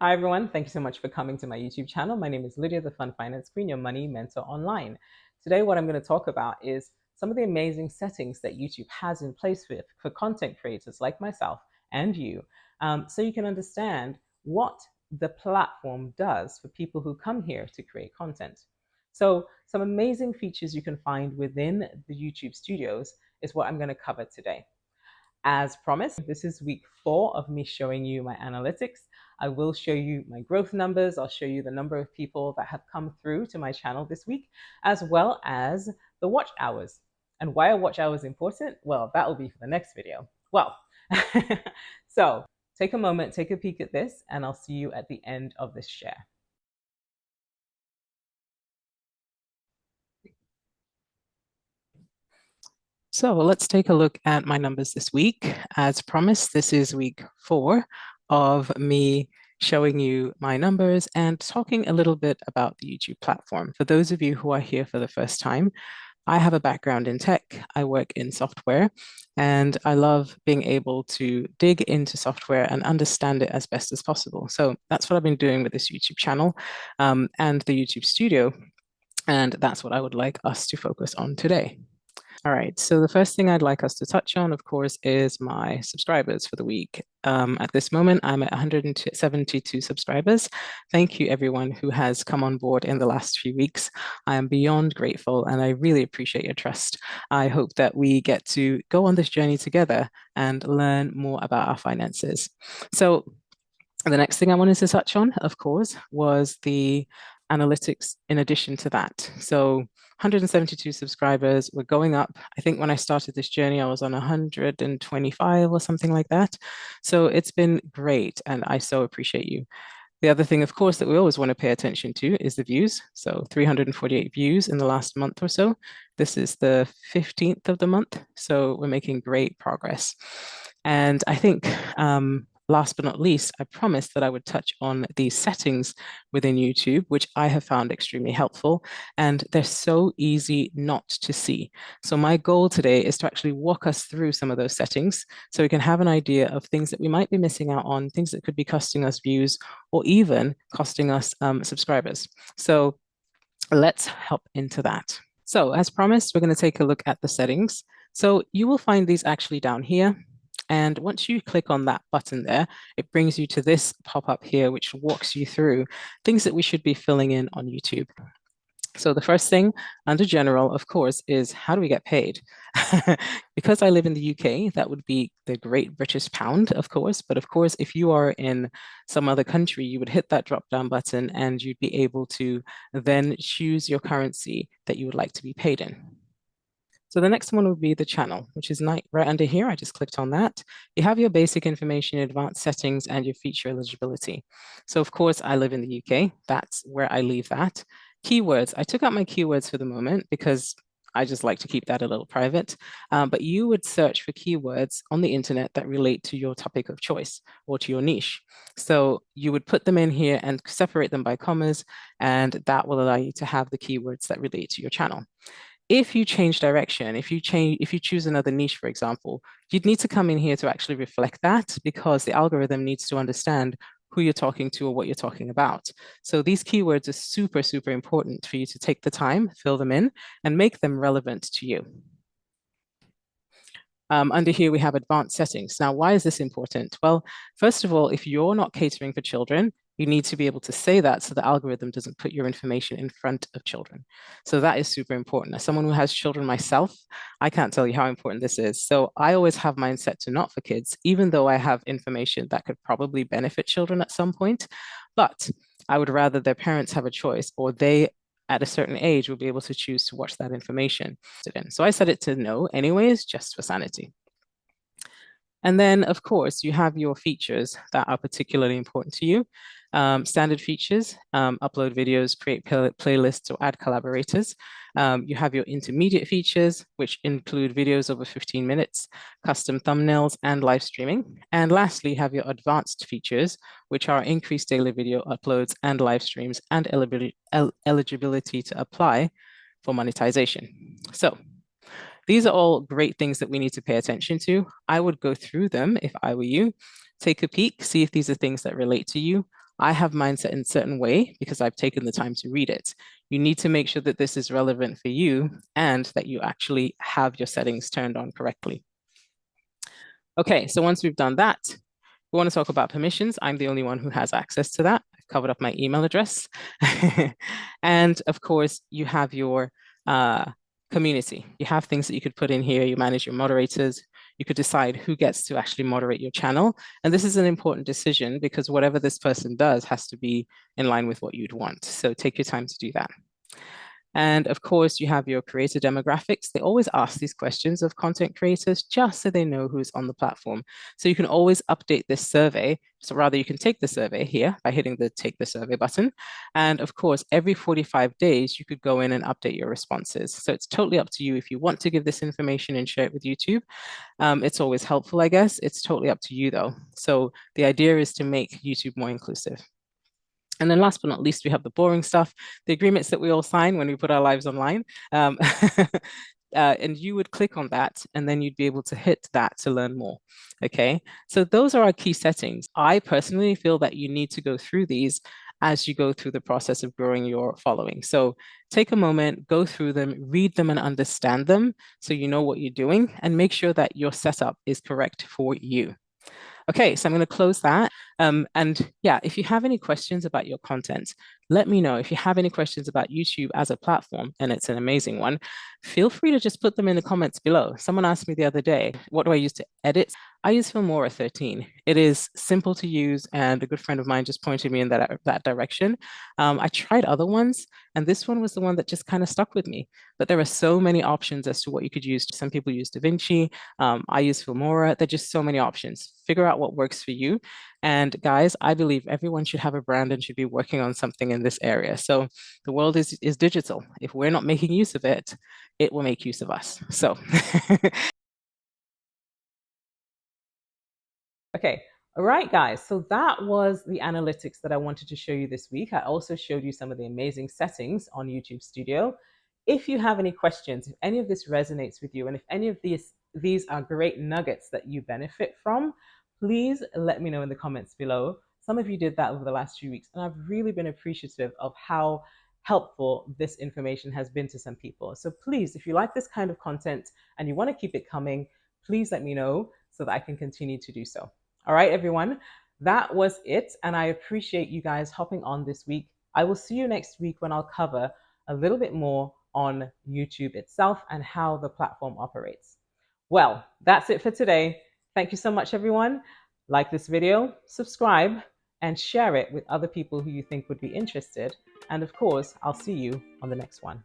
Hi, everyone. Thank you so much for coming to my YouTube channel. My name is Lydia, the Fun Finance Queen, your money mentor online. Today, what I'm going to talk about is some of the amazing settings that YouTube has in place for content creators like myself and you, so you can understand what the platform does for people who come here to create content. So some amazing features you can find within the YouTube studios is what I'm going to cover today. As promised, this is week 4 of me showing you my analytics. I will show you my growth numbers. I'll show you the number of people that have come through to my channel this week, as well as the watch hours. And why are watch hours important? Well, that will be for the next video. Well, so take a moment, take a peek at this, and I'll see you at the end of this share. So let's take a look at my numbers this week. As promised, this is week 4 of me showing you my numbers and talking a little bit about the YouTube platform. For those of you who are here for the first time, I have a background in tech. I work in software, and I love being able to dig into software and understand it as best as possible. So that's what I've been doing with this YouTube channel and the YouTube studio, and that's what I would like us to focus on today. All right, so the first thing I'd like us to touch on, of course, is my subscribers for the week. At this moment, I'm at 172 subscribers. Thank you, everyone who has come on board in the last few weeks. I am beyond grateful, and I really appreciate your trust. I hope that we get to go on this journey together and learn more about our finances. So the next thing I wanted to touch on, of course, was the analytics in addition to that. So 172 subscribers, we're going up. I think when I started this journey, I was on 125 or something like that. So it's been great, and I so appreciate you. The other thing, of course, that we always want to pay attention to is the views. So 348 views in the last month or so. This is the 15th of the month. So we're making great progress. And I think last but not least, I promised that I would touch on the settings within YouTube, which I have found extremely helpful. And they're so easy not to see. So my goal today is to actually walk us through some of those settings so we can have an idea of things that we might be missing out on, things that could be costing us views or even costing us subscribers. So let's hop into that. So as promised, we're going to take a look at the settings. So you will find these actually down here. And once you click on that button there, it brings you to this pop-up here, which walks you through things that we should be filling in on YouTube. So the first thing under general, of course, is how do we get paid? Because I live in the UK, that would be the Great British Pound, of course. But of course, if you are in some other country, you would hit that drop down button and you'd be able to then choose your currency that you would like to be paid in. So the next one would be the channel, which is right under here. I just clicked on that. You have your basic information, advanced settings, and your feature eligibility. So of course, I live in the UK. That's where I leave that. Keywords. I took out my keywords for the moment because I just like to keep that a little private. But you would search for keywords on the internet that relate to your topic of choice or to your niche. So you would put them in here and separate them by commas, and that will allow you to have the keywords that relate to your channel. If you change direction, if you choose another niche, for example, you'd need to come in here to actually reflect that because the algorithm needs to understand who you're talking to or what you're talking about. So these keywords are super, super important for you to take the time, fill them in, and make them relevant to you. Under here, we have advanced settings. Now, why is this important? Well, first of all, if you're not catering for children, you need to be able to say that so the algorithm doesn't put your information in front of children. So that is super important. As someone who has children myself, I can't tell you how important this is. So I always have mine set to not for kids, even though I have information that could probably benefit children at some point. But I would rather their parents have a choice or they at a certain age will be able to choose to watch that information. So I set it to no anyways, just for sanity. And then, of course, you have your features that are particularly important to you. Standard features, upload videos, create playlists, or add collaborators. You have your intermediate features, which include videos over 15 minutes, custom thumbnails, and live streaming. And lastly, you have your advanced features, which are increased daily video uploads and live streams and eligibility to apply for monetization. So these are all great things that we need to pay attention to. I would go through them if I were you, take a peek, see if these are things that relate to you. I have mine set in a certain way because I've taken the time to read it. You need to make sure that this is relevant for you and that you actually have your settings turned on correctly. Okay, so once we've done that, we want to talk about permissions. I'm the only one who has access to that. I've covered up my email address. And of course, you have your community. You have things that you could put in here. You manage your moderators. You could decide who gets to actually moderate your channel. And this is an important decision because whatever this person does has to be in line with what you'd want. So take your time to do that. And of course, you have your creator demographics. They always ask these questions of content creators just so they know who's on the platform. So you can always update this survey. So rather, you can take the survey here by hitting the take the survey button. And of course, every 45 days, you could go in and update your responses. So it's totally up to you if you want to give this information and share it with YouTube. It's always helpful, I guess. It's totally up to you, though. So the idea is to make YouTube more inclusive. And then last but not least, we have the boring stuff, the agreements that we all sign when we put our lives online. Um, and you would click on that and then you'd be able to hit that to learn more. Okay, so those are our key settings. I personally feel that you need to go through these as you go through the process of growing your following. So take a moment, go through them, read them and understand them so you know what you're doing and make sure that your setup is correct for you. Okay, so I'm going to close that. And yeah, if you have any questions about your content, let me know. If you have any questions about YouTube as a platform, and it's an amazing one, feel free to just put them in the comments below. Someone asked me the other day, what do I use to edit? I use Filmora 13. It is simple to use, and a good friend of mine just pointed me in that direction. I tried other ones, and this one was the one that just kind of stuck with me. But there are so many options as to what you could use. Some people use DaVinci. I use Filmora. There are just so many options. Figure out what works for you. And guys, I believe everyone should have a brand and should be working on something in this area. So the world is digital. If we're not making use of it, it will make use of us. So Okay, all right, guys. So that was the analytics that I wanted to show you this week. I also showed you some of the amazing settings on YouTube Studio. If you have any questions, if any of this resonates with you, and if any of these are great nuggets that you benefit from, please let me know in the comments below. Some of you did that over the last few weeks, and I've really been appreciative of how helpful this information has been to some people. So please, if you like this kind of content and you want to keep it coming, please let me know so that I can continue to do so. All right, everyone, that was it. And I appreciate you guys hopping on this week. I will see you next week when I'll cover a little bit more on YouTube itself and how the platform operates. Well, that's it for today. Thank you so much, everyone. Like this video, subscribe, and share it with other people who you think would be interested. And of course, I'll see you on the next one.